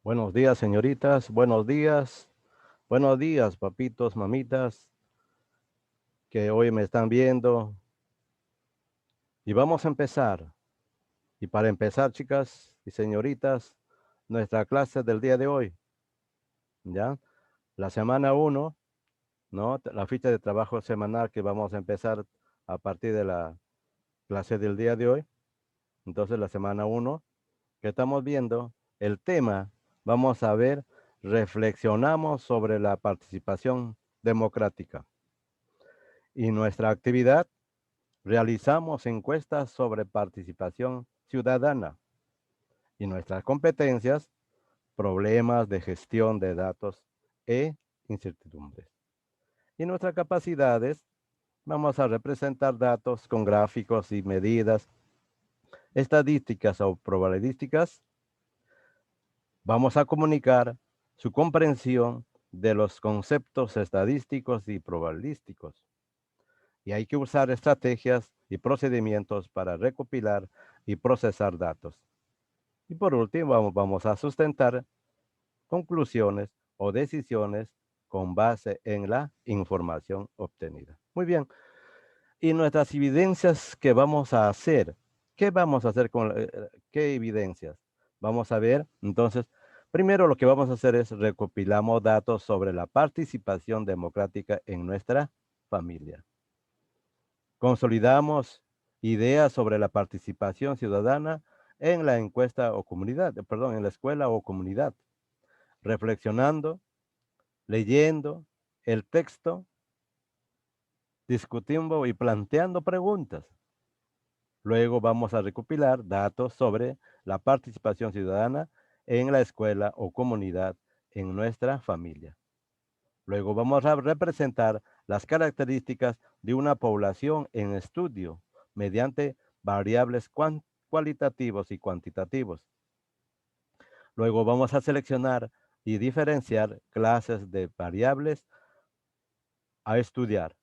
Buenos días, señoritas. Buenos días. Buenos días, papitos, mamitas, que hoy me están viendo. Y vamos a empezar. Y para empezar, chicas y señoritas, nuestra clase del día de hoy, ¿ya? La semana uno, ¿no? La ficha de trabajo semanal que vamos a empezar a partir de la clase del día de hoy. Entonces, la semana uno que estamos viendo, el tema, vamos a ver, reflexionamos sobre la participación democrática. Y nuestra actividad, realizamos encuestas sobre participación ciudadana. Y nuestras competencias, problemas de gestión de datos e incertidumbres. Y nuestras capacidades, vamos a representar datos con gráficos y medidas estadísticas o probabilísticas. Vamos a comunicar su comprensión de los conceptos estadísticos y probabilísticos. Y hay que usar estrategias y procedimientos para recopilar y procesar datos. Y por último, vamos a sustentar conclusiones o decisiones con base en la información obtenida. Muy bien. Y nuestras evidencias que vamos a hacer. ¿Qué vamos a hacer con qué evidencias? Vamos a ver, entonces, primero lo que vamos a hacer es recopilamos datos sobre la participación democrática en nuestra familia. Consolidamos ideas sobre la participación ciudadana en la encuesta o comunidad, perdón, en la escuela o comunidad, reflexionando, leyendo el texto, discutiendo y planteando preguntas. Luego vamos a recopilar datos sobre la participación ciudadana en la escuela o comunidad en nuestra familia. Luego vamos a representar las características de una población en estudio mediante variables cualitativos y cuantitativos. Luego vamos a seleccionar y diferenciar clases de variables a estudiar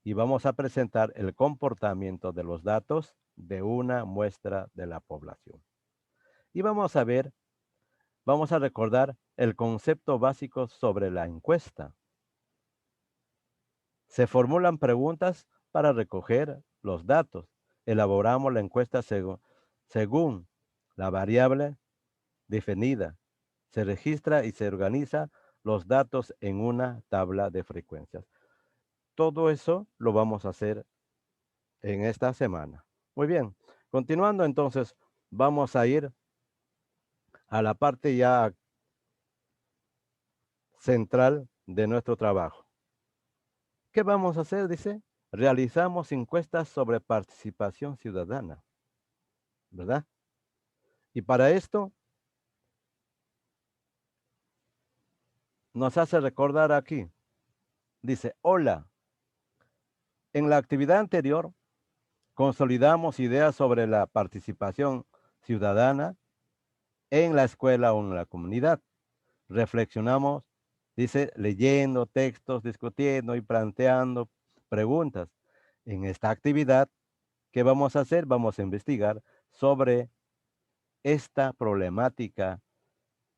y vamos a presentar el comportamiento de los datos de una muestra de la población. Y vamos a ver, vamos a recordar el concepto básico sobre la encuesta. Se formulan preguntas para recoger los datos. Elaboramos la encuesta según la variable definida. Se registra y se organiza los datos en una tabla de frecuencias. Todo eso lo vamos a hacer en esta semana. Muy bien, continuando entonces, vamos a ir a la parte ya central de nuestro trabajo. ¿Qué vamos a hacer? Dice, realizamos encuestas sobre participación ciudadana, ¿verdad? Y para esto nos hace recordar aquí, dice, hola, en la actividad anterior consolidamos ideas sobre la participación ciudadana en la escuela o en la comunidad. Reflexionamos, dice, leyendo textos, discutiendo y planteando preguntas. En esta actividad, ¿qué vamos a hacer? Vamos a investigar sobre esta problemática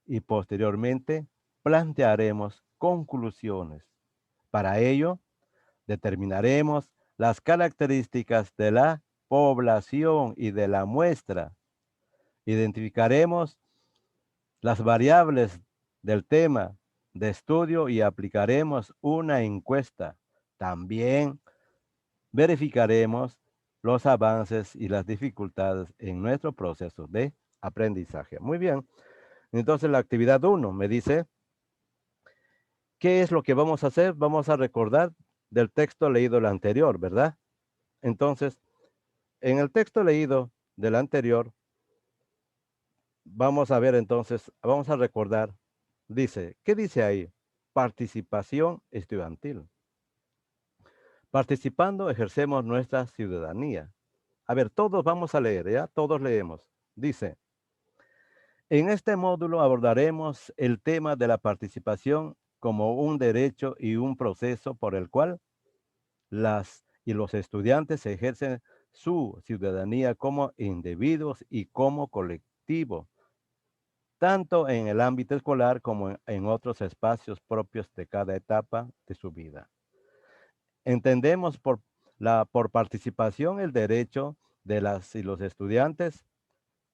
y posteriormente plantearemos conclusiones. Para ello, determinaremos las características de la población y de la muestra. Identificaremos las variables del tema de estudio y aplicaremos una encuesta. También verificaremos los avances y las dificultades en nuestro proceso de aprendizaje. Muy bien. Entonces la actividad 1 me dice, ¿qué es lo que vamos a hacer? Vamos a recordar del texto leído el anterior, ¿verdad? Entonces, en el texto leído del anterior, vamos a ver entonces, vamos a recordar, dice, ¿qué dice ahí? Participación estudiantil. Participando ejercemos nuestra ciudadanía. A ver, todos vamos a leer, ¿ya? Todos leemos. Dice, en este módulo abordaremos el tema de la participación como un derecho y un proceso por el cual las y los estudiantes ejercen su ciudadanía como individuos y como colectivo. tanto en el ámbito escolar como en otros espacios propios de cada etapa de su vida. Entendemos por participación el derecho de las y los estudiantes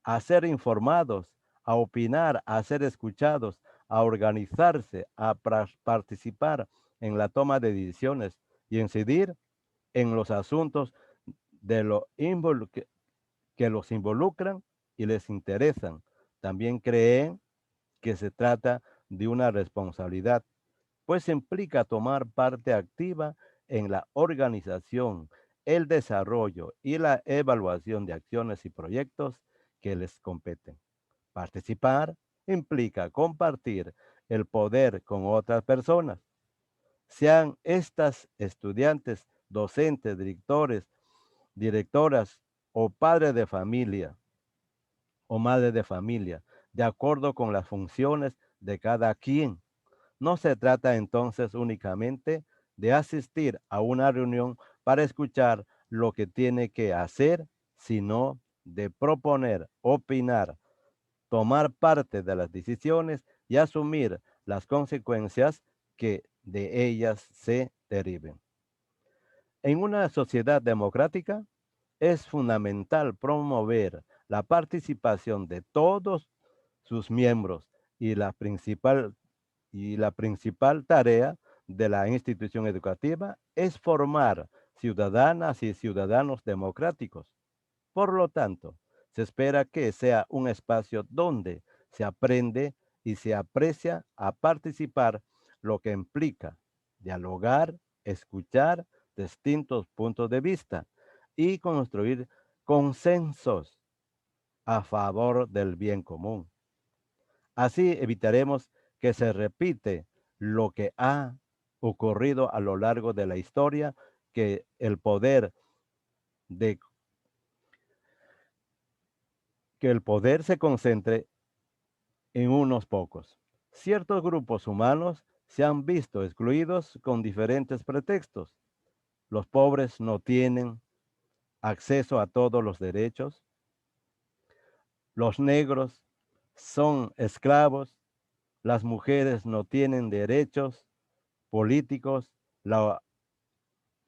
a ser informados, a opinar, a ser escuchados, a organizarse, a participar en la toma de decisiones y incidir en los asuntos de que los involucran y les interesan. También creen que se trata de una responsabilidad, pues implica tomar parte activa en la organización, el desarrollo y la evaluación de acciones y proyectos que les competen. Participar implica compartir el poder con otras personas, sean estas estudiantes, docentes, directores, directoras o padres de familia o madres de familia, de acuerdo con las funciones de cada quien. No se trata entonces únicamente de asistir a una reunión para escuchar lo que tiene que hacer, sino de proponer, opinar, tomar parte de las decisiones y asumir las consecuencias que de ellas se deriven. En una sociedad democrática es fundamental promover la participación de todos sus miembros y la principal tarea de la institución educativa es formar ciudadanas y ciudadanos democráticos. Por lo tanto, se espera que sea un espacio donde se aprende y se aprecia a participar, lo que implica dialogar, escuchar distintos puntos de vista y construir consensos a favor del bien común. Así evitaremos que se repite lo que ha ocurrido a lo largo de la historia, que de que el poder se concentre en unos pocos. Ciertos grupos humanos se han visto excluidos con diferentes pretextos. Los pobres no tienen acceso a todos los derechos. Los negros son esclavos. Las mujeres no tienen derechos políticos. La,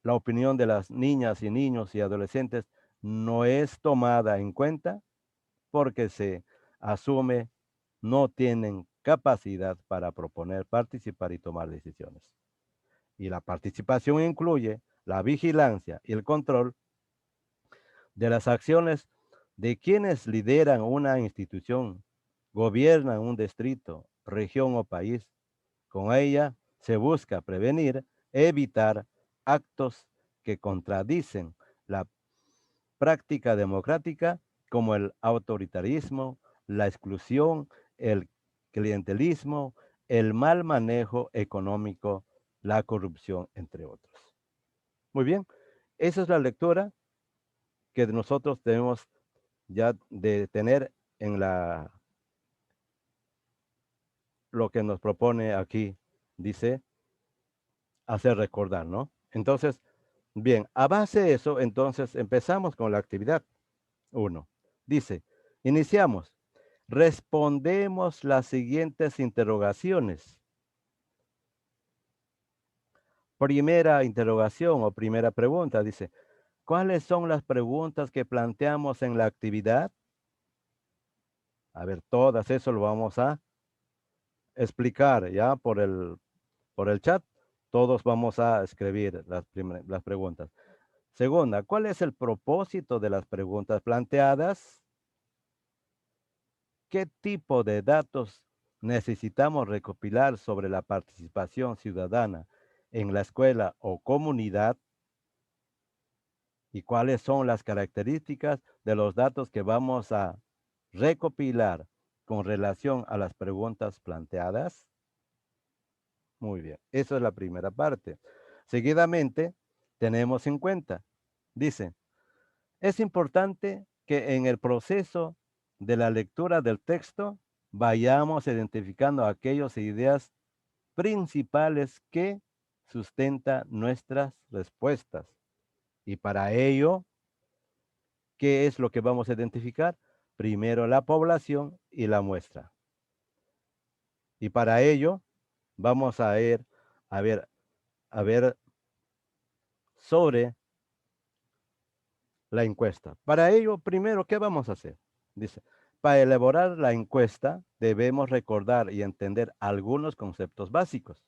la opinión de las niñas y niños y adolescentes no es tomada en cuenta porque se asume no tienen capacidad para proponer, participar y tomar decisiones. Y la participación incluye la vigilancia y el control de las acciones de quienes lideran una institución, gobiernan un distrito, región o país. Con ella se busca prevenir, evitar actos que contradicen la práctica democrática como el autoritarismo, la exclusión, el clientelismo, el mal manejo económico, la corrupción, entre otros. Muy bien, esa es la lectura que nosotros debemos ya de tener en lo que nos propone aquí, dice, hacer recordar, ¿no? Entonces, bien, a base de eso, entonces empezamos con la actividad 1. Dice, iniciamos. Respondemos las siguientes interrogaciones. Primera interrogación o primera pregunta dice, ¿cuáles son las preguntas que planteamos en la actividad? A ver, todas eso lo vamos a explicar ya por el chat. Todos vamos a escribir las preguntas. Segunda, ¿cuál es el propósito de las preguntas planteadas? ¿Qué tipo de datos necesitamos recopilar sobre la participación ciudadana en la escuela o comunidad? ¿Y cuáles son las características de los datos que vamos a recopilar con relación a las preguntas planteadas? Muy bien, esa es la primera parte. Seguidamente, tenemos en cuenta, dice, es importante que en el proceso de la lectura del texto vayamos identificando aquellas ideas principales que sustentan nuestras respuestas. Y para ello, ¿qué es lo que vamos a identificar? Primero la población y la muestra. Y para ello vamos a ir a ver sobre la encuesta. Para ello, primero, ¿qué vamos a hacer? Dice, para elaborar la encuesta debemos recordar y entender algunos conceptos básicos.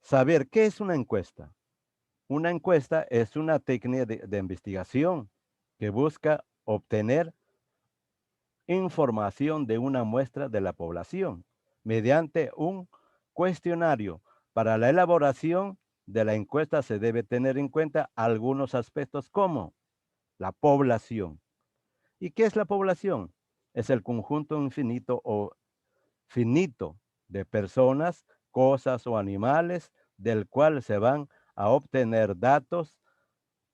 Saber qué es una encuesta. Una encuesta es una técnica de investigación que busca obtener información de una muestra de la población mediante un cuestionario. Para la elaboración de la encuesta se debe tener en cuenta algunos aspectos como la población. ¿Y qué es la población? Es el conjunto infinito o finito de personas, cosas o animales del cual se van a obtener datos.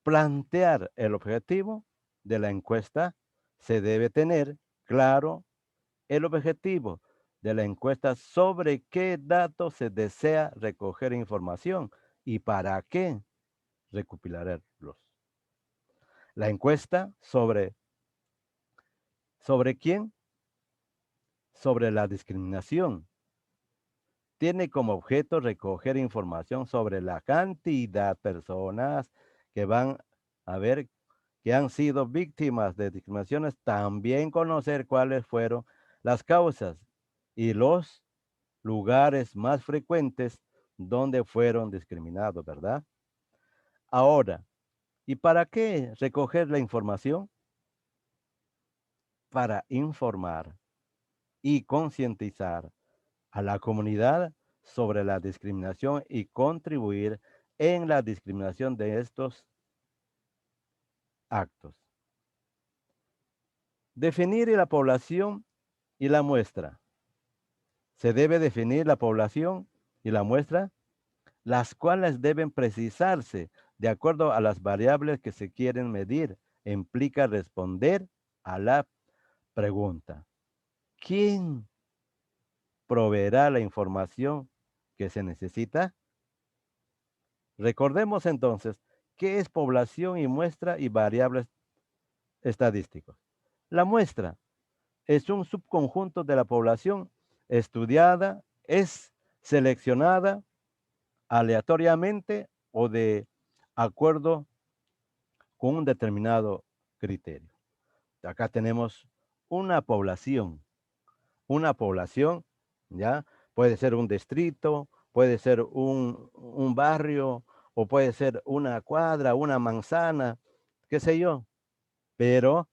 Plantear el objetivo de la encuesta, se debe tener claro el objetivo de la encuesta sobre qué datos se desea recoger información y para qué recopilarlos. La encuesta ¿sobre quién? Sobre la discriminación. Tiene como objeto recoger información sobre la cantidad de personas que van a ver que han sido víctimas de discriminaciones, también conocer cuáles fueron las causas y los lugares más frecuentes donde fueron discriminados, ¿verdad? Ahora, ¿y para qué recoger la información? Para informar y concientizar a la comunidad sobre la discriminación y contribuir en la discriminación de estos actos. Definir la población y la muestra. Se debe definir la población y la muestra, las cuales deben precisarse de acuerdo a las variables que se quieren medir. Implica responder a la pregunta: ¿quién proveerá la información que se necesita? Recordemos entonces qué es población y muestra y variables estadísticos. La muestra es un subconjunto de la población estudiada, es seleccionada aleatoriamente o de acuerdo con un determinado criterio. Acá tenemos una población, ¿ya? Puede ser un distrito, puede ser un barrio, o puede ser una cuadra, una manzana, qué sé yo. Pero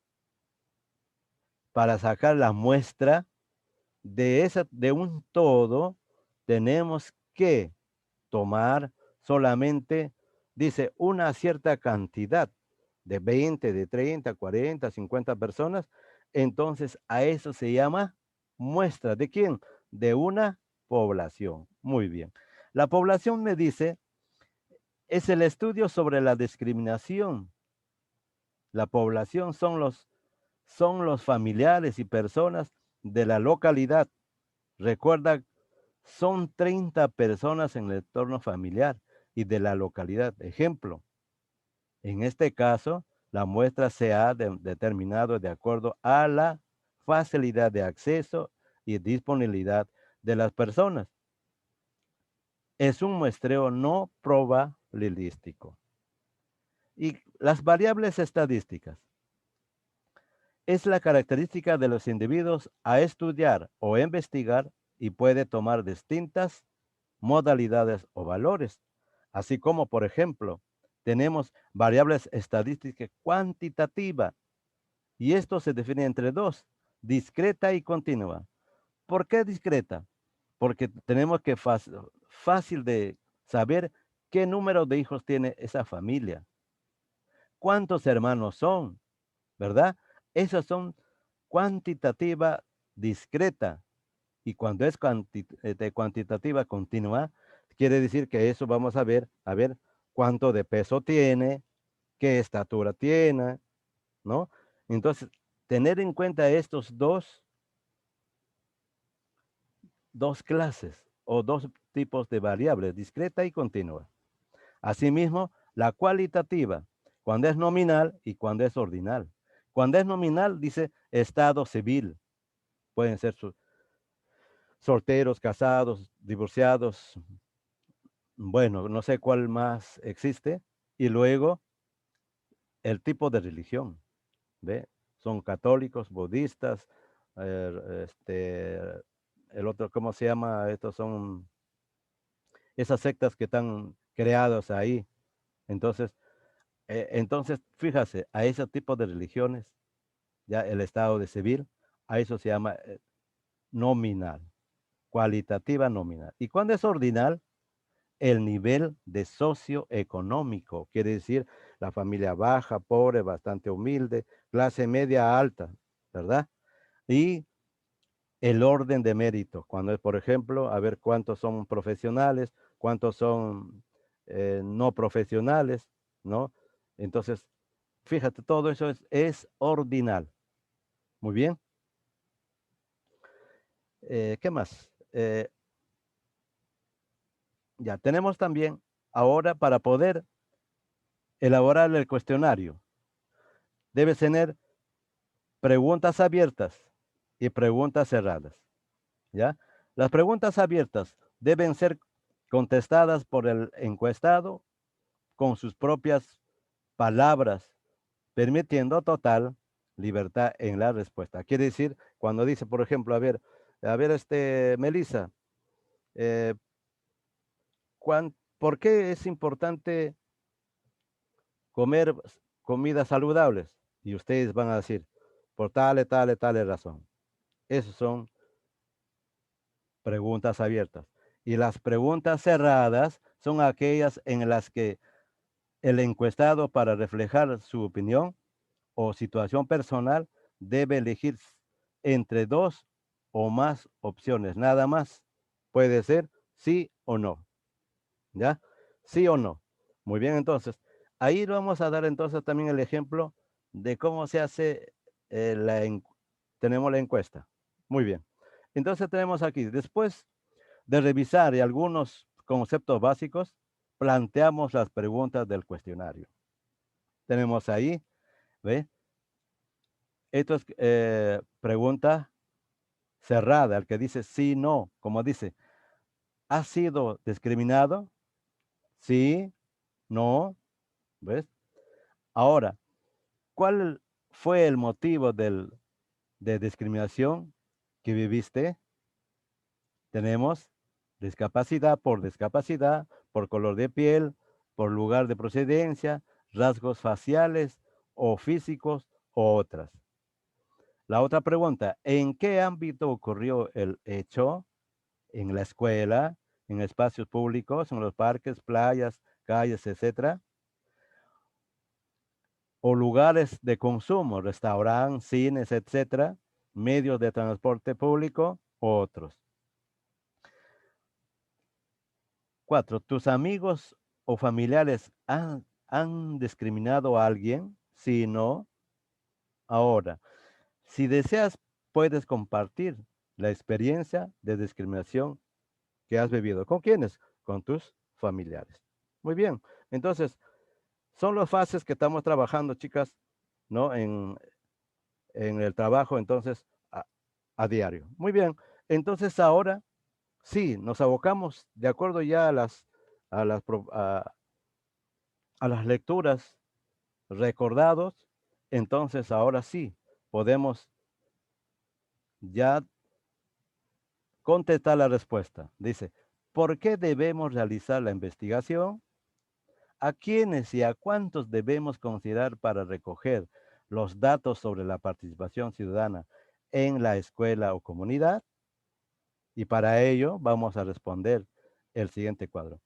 para sacar la muestra de un todo, tenemos que tomar solamente, dice, una cierta cantidad de 20, de 30, 40, 50 personas. Entonces, a eso se llama muestra. ¿De quién? De una población. Muy bien. La población, me dice, es el estudio sobre la discriminación. La población son los familiares y personas de la localidad. Recuerda, son 30 personas en el entorno familiar y de la localidad. Ejemplo, en este caso, la muestra se ha determinado de acuerdo a la facilidad de acceso y disponibilidad de las personas. Es un muestreo no probabilístico. Y las variables estadísticas es la característica de los individuos a estudiar o investigar y puede tomar distintas modalidades o valores, así como, por ejemplo, tenemos variables estadísticas cuantitativas y esto se define entre dos: discreta y continua. ¿Por qué discreta? Porque tenemos que fácil de saber qué número de hijos tiene esa familia, cuántos hermanos son, ¿verdad? Esas son cuantitativa discreta. Y cuando es cuantitativa continua, quiere decir que eso vamos a ver cuánto de peso tiene, qué estatura tiene, ¿no? Entonces, tener en cuenta estos dos clases o dos tipos de variables, discreta y continua. Asimismo, la cualitativa, cuando es nominal y cuando es ordinal. Cuando es nominal, dice estado civil. Pueden ser solteros, casados, divorciados, bueno, no sé cuál más existe. Y luego el tipo de religión, ¿ve? Son católicos, budistas, el otro, ¿cómo se llama? Estos son esas sectas que están creadas ahí. Entonces, fíjase, a ese tipo de religiones, ya el estado de civil, a eso se llama nominal, cualitativa nominal. ¿Y cuando es ordinal? El nivel de socioeconómico, quiere decir la familia baja, pobre, bastante humilde, clase media alta, ¿verdad? Y el orden de mérito, cuando es, por ejemplo, a ver cuántos son profesionales, cuántos son no profesionales, ¿no? Entonces, fíjate, todo eso es ordinal. Muy bien. ¿Qué más? Ya tenemos también ahora para poder elaborar el cuestionario, debe tener preguntas abiertas y preguntas cerradas, ¿ya? Las preguntas abiertas deben ser contestadas por el encuestado con sus propias palabras, permitiendo total libertad en la respuesta. Quiere decir, cuando dice, por ejemplo, Melissa, eh, ¿por qué es importante comer comidas saludables? Y ustedes van a decir, por tal razón. Esas son preguntas abiertas. Y las preguntas cerradas son aquellas en las que el encuestado, para reflejar su opinión o situación personal, debe elegir entre dos o más opciones. Nada más. Puede ser sí o no. ¿Ya? Sí o no. Muy bien, entonces. Ahí vamos a dar entonces también el ejemplo de cómo se hace tenemos la encuesta. Muy bien. Entonces tenemos aquí, después de revisar algunos conceptos básicos, planteamos las preguntas del cuestionario. Tenemos ahí, ¿ve? Esto es pregunta cerrada, el que dice sí, no, como dice, ¿has sido discriminado? Sí, no, ¿ves? Ahora, ¿cuál fue el motivo de discriminación que viviste? Tenemos discapacidad, por color de piel, por lugar de procedencia, rasgos faciales o físicos o otras. La otra pregunta, ¿en qué ámbito ocurrió el hecho? ¿En la escuela, en espacios públicos, en los parques, playas, calles, etcétera? ¿O lugares de consumo, restaurantes, cines, etcétera? ¿Medios de transporte público u otros? 4. ¿Tus amigos o familiares han discriminado a alguien? Si no, ahora, si deseas, puedes compartir la experiencia de discriminación que has vivido. ¿Con quiénes? Con tus familiares. Muy bien. Entonces, son las fases que estamos trabajando, chicas, ¿no? En el trabajo, entonces, a diario. Muy bien. Entonces, ahora sí, nos abocamos de acuerdo ya a las, pro- a las lecturas recordados. Entonces, ahora sí, podemos ya contestar la respuesta. Dice, ¿por qué debemos realizar la investigación? ¿A quiénes y a cuántos debemos considerar para recoger los datos sobre la participación ciudadana en la escuela o comunidad? Y para ello vamos a responder el siguiente cuadro.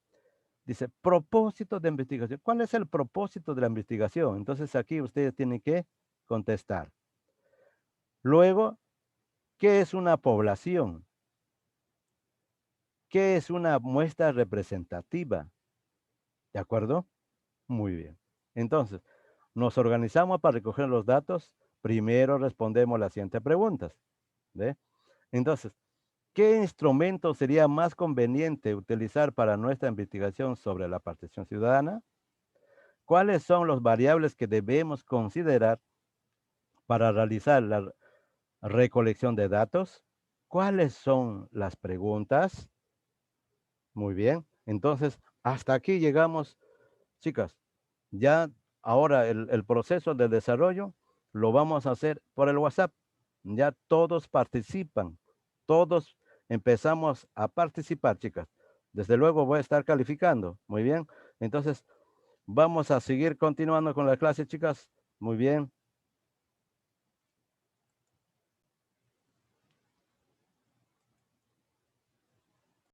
Dice, propósito de investigación. ¿Cuál es el propósito de la investigación? Entonces aquí ustedes tienen que contestar. Luego, ¿qué es una población? ¿Qué es una muestra representativa? ¿De acuerdo? Muy bien. Entonces, nos organizamos para recoger los datos. Primero respondemos las siguientes preguntas. ¿Ve? Entonces, ¿qué instrumento sería más conveniente utilizar para nuestra investigación sobre la participación ciudadana? ¿Cuáles son los variables que debemos considerar para realizar la recolección de datos? ¿Cuáles son las preguntas? Muy bien. Entonces, hasta aquí llegamos, chicas. Ya ahora el proceso de desarrollo lo vamos a hacer por el WhatsApp. Ya todos participan, todos empezamos a participar, chicas. Desde luego voy a estar calificando. Muy bien. Entonces, vamos a seguir continuando con la clase, chicas. Muy bien.